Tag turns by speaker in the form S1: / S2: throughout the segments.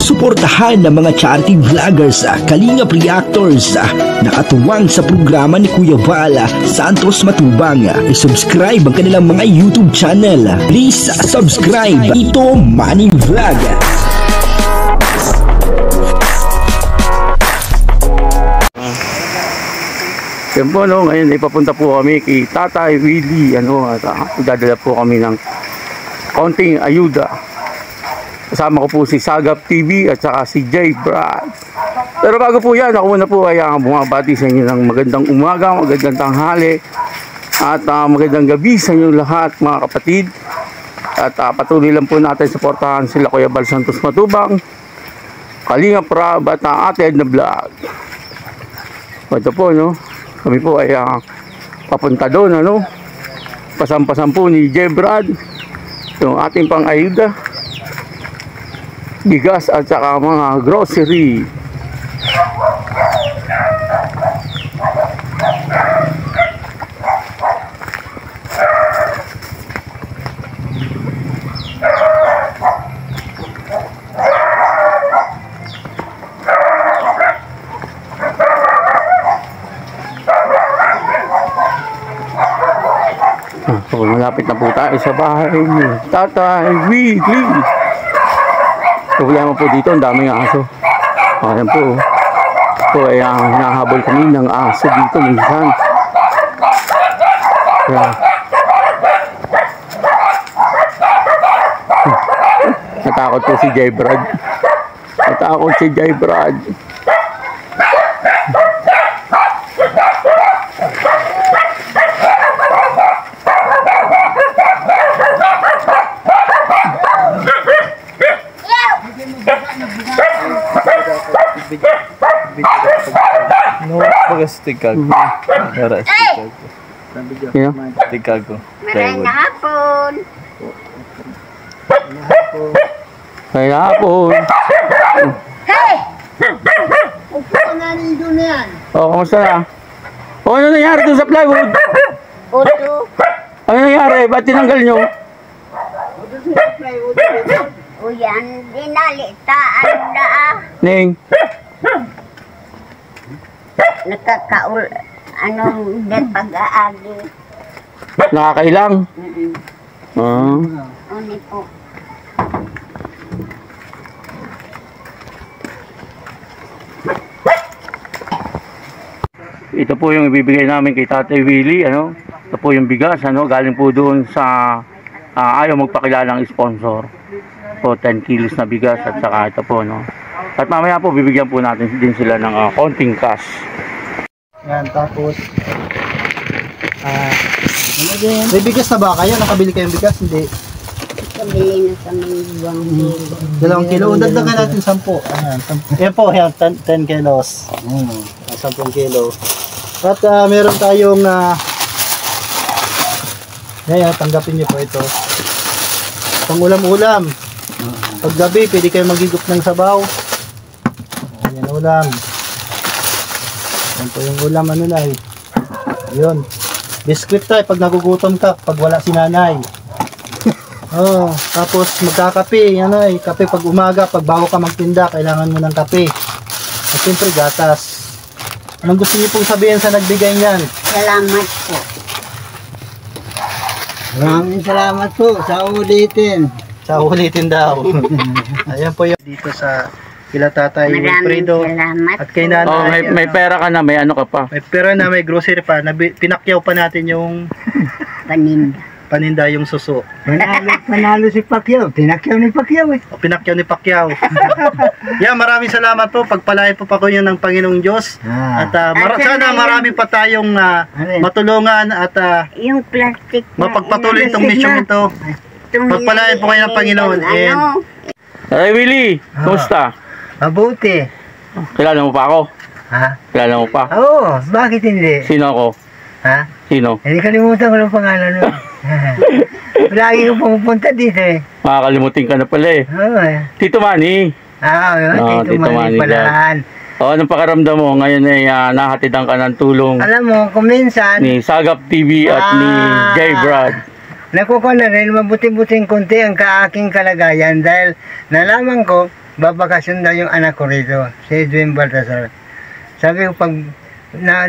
S1: Suportahan ng mga charity vloggers, kalingap reactors, nakatuwang sa programa ni Kuya Val Santos Matubang. I-subscribe ang kanilang mga YouTube channel. Please subscribe. Ito Money Vlog.
S2: Yan po, no, ngayon ipapunta po kami kay Tatay Willie, at dadala po kami ng konting ayuda. Kasama ko po si Sagap TV at saka si J Brad. Pero bago po yan, ako muna po ay bumabati sa inyo ng magandang umaga, magandang tanghali, at magandang gabi sa inyo lahat mga kapatid. At patuloy lang po natin suportahan sila Kuya Val Santos Matubang, Kalingap Rab at Ate Edna Vlog. Ito po, no, kami po ay papunta doon, pasampasan po ni J Brad yung ating pang ayuda, bigas at saka mga grocery. So, malapit na po tayo sa bahay ni Tatay Willie. Problema po dito, ang daming aso. Ayan po. So, ay nahabol kami ng aso dito minsan. Kaya, natakot po si J Brad. Natakot si J Brad.
S3: No, bagastig ka ko. Para stig ka ko. Stig ka ko.
S4: Magandang hapon.
S2: Kaya hapon.
S4: Hey! Upo na nito na yan.
S2: Kamusta na? Ano nangyari doon sa plywood?
S4: Oto.
S2: Ano nangyari? Ba't tinanggal nyo?
S4: O yan, dinalita. Ano na
S2: Ning?
S4: nakakaul, anong pag-aagi.
S2: Nakakailang?
S4: Uni po.
S2: Ito po yung ibibigay namin kay Tatay Willie, Ito po yung bigas, galing po doon sa ayaw magpakilalang sponsor. Po 10 kilos na bigas at saka ito po, At mamaya po bibigyan po natin din sila ng konting cash.
S5: Yan, tapos ano din? May bigas na ba kayo? Nakabili kayong bigas? Hindi.
S4: Kabili na sa mga
S5: 2 kilo. Dagdagan natin 10. Ayan, 10. Yan po, yan, 10 kilos. 10 kilo. At meron tayong yan, tanggapin niyo po ito. Pang ulam-ulam. Paggabi, pwede kayo magigop ng sabaw. Ayan, ulam. Yan po yung ulam, yun. Biscuit tayo pag nagugutom ka, pag wala si nanay. Tapos magkakape, kape pag umaga, pag bago ka magtinda, kailangan mo ng kape. At siyempre, gatas. Anong gusto niyo pong sabihin sa nagbigay niyan?
S4: Salamat po.
S5: Maraming salamat po sa ulitin. Sa ulitin daw. Ayan po yung dito sa kila Tatay Wilfredo.
S4: Salamat
S5: At kay nanay.
S2: May pera ka na, may ano ka pa.
S5: May pera na, may grocery pa. Pinakyaw pa natin yung paninda yung suso.
S6: Panalo si Pacquiao. Pinakyaw ni Pacquiao eh.
S5: Pinakyaw ni Pacquiao. Yeah, maraming salamat po. Pagpalain po pa ko yun ng Panginoong Diyos. At sana marami pa tayong matulungan at
S4: yung plastic
S5: mapagpatuloy itong mission ito. Pagpalain po kayo ng Panginoon.
S2: Tatay Willie, kumusta?
S6: Mabuti.
S2: Kilala mo pa ako?
S6: Ha?
S2: Kilala mo pa?
S6: Oo, bakit hindi?
S2: Sino ako?
S6: Ha?
S2: Sino?
S6: Hindi kalimutan ko ng pangalan mo. Lagi ko pumupunta dito eh.
S2: Makakalimutin ka na pala eh.
S6: Oo eh.
S2: Tito Manny.
S6: Yun, Tito Manny palaan.
S2: Anong pakiramdam mo? Ngayon ay nahatidan ka ng tulong
S6: Alam mo, kung minsan,
S2: ni Sagap TV at ni J Brad.
S6: nakukuha na rin mabuti-buting konti ang kaaking kalagayan dahil nalaman ko babakasyon daw yung anak ko rito, si Edwin Baltasar. Sabi ko,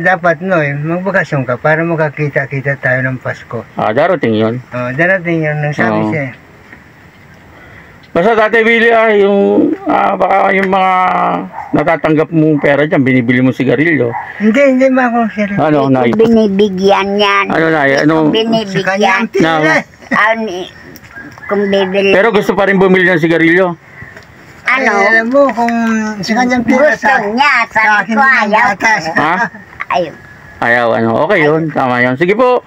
S6: dapat magbakasyon ka para makakita-kita tayo ng Pasko.
S2: Darating yun.
S6: Darating yun, nang sabi
S2: Oo.
S6: siya.
S2: Basta Tatay Willie, baka yung mga natatanggap mong pera dyan, binibili mo sigarilyo.
S6: Hindi ba ako sir?
S2: Ano, Nay?
S4: Binibigyan yan.
S2: Ano, Nay?
S6: Sa
S2: Ano?
S6: kanya ang tira.
S4: Kung bibili.
S2: Pero gusto pa rin bumili ng sigarilyo.
S6: Alam mo, kung sa kanyang tira
S4: Gusto niya. Sabi ko, ayaw.
S2: Ha?
S4: Ayaw.
S2: Ayaw, okay yun. Tama yun. Sige po.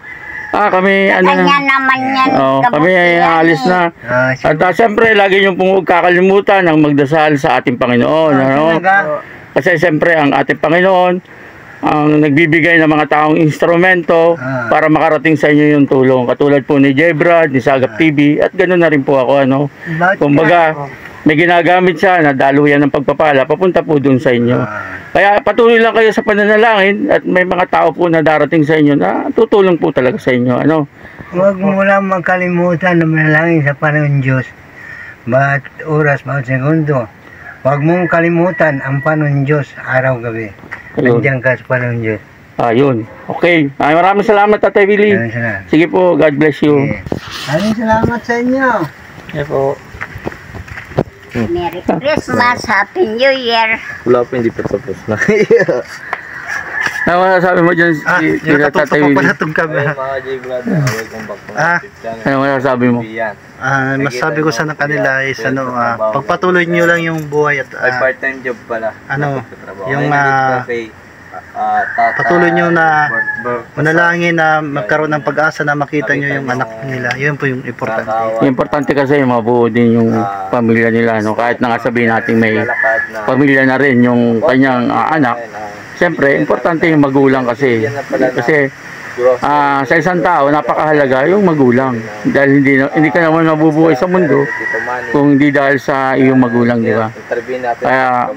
S2: Kami,
S4: Kanya naman yan.
S2: kami ay aalis na. At siyempre, lagi niyong pong huwag kakalimutan ang magdasal sa ating Panginoon. Kasi siyempre, ang ating Panginoon, ang nagbibigay ng mga taong instrumento para makarating sa inyo yung tulong. Katulad po ni Jebrad, ni Sagap TV, at ganoon na rin po ako. Kumbaga, may ginagamit siya na daluyan ng pagpapala, papunta po dun sa inyo. Kaya patuloy lang kayo sa pananalangin at may mga tao po na darating sa inyo na tutulong po talaga sa inyo.
S6: Huwag mo lang magkalimutan na manalangin sa Panginoon Diyos. Bawat oras, bawat segundo. Huwag mong kalimutan ang Panginoon Diyos araw-gabi. Nandiyan ka sa Panginoon Diyos.
S2: Yun. Okay. Maraming salamat, Tatay Willie.
S6: Maraming salamat.
S2: Sige po, God bless you.
S6: Maraming salamat sa inyo.
S3: Yes po.
S4: Merry Christmas, Happy New Year.
S3: Wala po, hindi pa tapos na.
S2: Ano masasabi mo dyan, Tatay Willie?
S5: Itong camera.
S3: Mga J-Brad, welcome back to my YouTube channel.
S2: Ano masasabi mo?
S5: Masabi ko sa kanila is pagpatuloy nyo lang yung buhay at
S3: May part-time job pala.
S5: yung patuloy nyo na manalangin na magkaroon ng pag-asa na makita nyo yung anak nila. Yun po yung importante.
S2: Yung importante kasi mabuo din yung pamilya nila. Kahit na nga sabihin natin may pamilya na rin yung kanyang anak. Siyempre, importante yung magulang kasi. Kasi sa isang tao, napakahalaga yung magulang. Dahil hindi ka naman mabubuhay sa mundo kung hindi dahil sa iyong magulang, di ba? Kaya,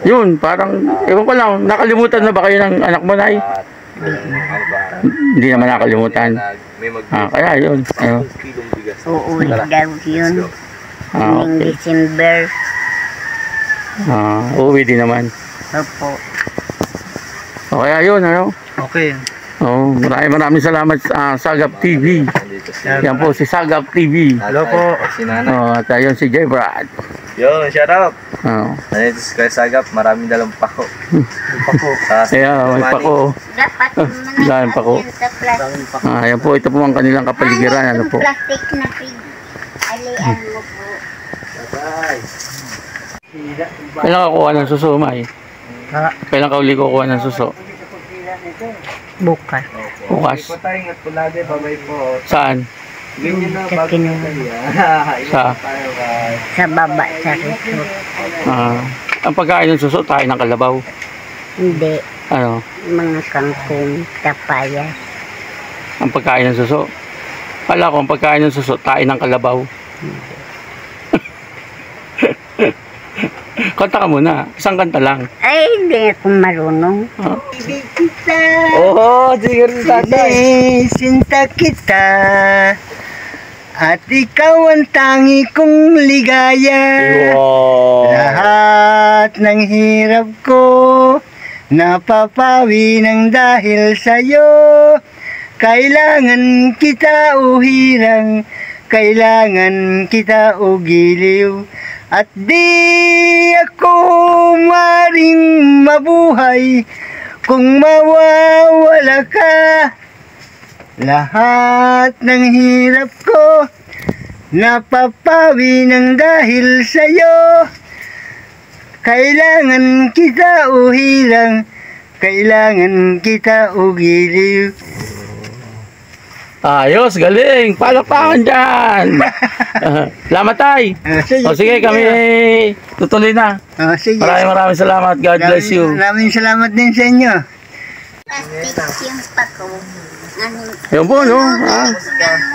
S2: yun, parang, ewan ko lang, nakalimutan na ba kayo ng anak mo, Nay? Hindi naman nakalimutan. Kaya yun.
S4: Uuwi daw yun. Ngayong December.
S2: Uuwi din naman.
S4: Opo.
S2: Kaya yun,
S5: Okay.
S2: Maraming salamat sa Sagap TV. Yan po si Sagap TV.
S5: Hello po.
S2: At yun si Jebrad.
S3: Yo, shout out. Ito si Kuya Sagap, maraming dalang pako.
S2: Kaya may pako.
S4: Dapat
S2: Dahil pako.
S4: sa plastic.
S2: Yan po, ito po ang kanilang kapaligiran. Ano po?
S4: Plastic na pig. Alian mo po.
S2: Kailan ka kuha ng suso, May? Kailan ka uli kukuha ng suso?
S4: Bukas.
S2: Bukas.
S3: Ingat po lagi, babay po.
S2: Saan?
S3: Ganyan na,
S4: Sa kinunod. Sa baba, sa resort.
S2: Ang pagkain ng suso, tayo ng kalabaw.
S4: Hindi.
S2: Ano?
S4: Mga kangkong, tapayas.
S2: Ang pagkain ng suso. Kala ko, ang pagkain ng suso, tayo ng kalabaw. Kanta ka muna. Isang kanta lang.
S4: Ay, hindi akong marunong.
S3: Sige rin tatay.
S6: Sinta kita at ikaw ang tangi kong ligaya. Lahat ng hirap ko napapawi ng dahil sa'yo. Kailangan kita o hirang, kailangan kita o giliw. At di ako maring mabuhay kung mawawala ka. Lahat ng hirap ko napapawi ng dahil sa'yo. Kailangan kita o hirang, kailangan kita o giliw.
S2: Ayos, galing. Palakpakan dyan. Salamat, Tay. Sige, kami tutuloy na.
S6: Sige.
S2: Maraming salamat. God bless you.
S6: Maraming salamat din sa inyo.
S4: Plastic yung pako.
S2: Yun po, no?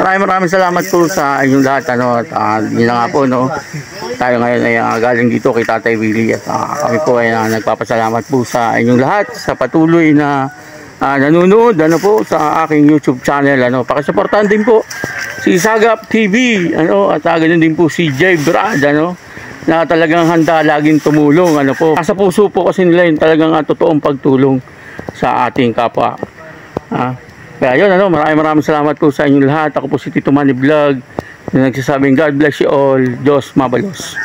S2: Maraming salamat po sa inyong lahat. At yun na nga po, no? Tayo ngayon ay galing dito kay Tatay Willie. At kami po ay nagpapasalamat po sa inyong lahat sa patuloy na nanonood po sa aking YouTube channel. Pakisuportahan din po si Sagap TV. At ganoon din po si Jebrad. na talagang handa laging tumulong. Ano po, nasa puso po kasi nila yung talagang totoong pagtulong sa ating kapwa. Kaya yun, maraming salamat po sa inyo lahat. Ako po si Tito Manny Vlog na nagsasabing God bless you all. Diyos mabalos.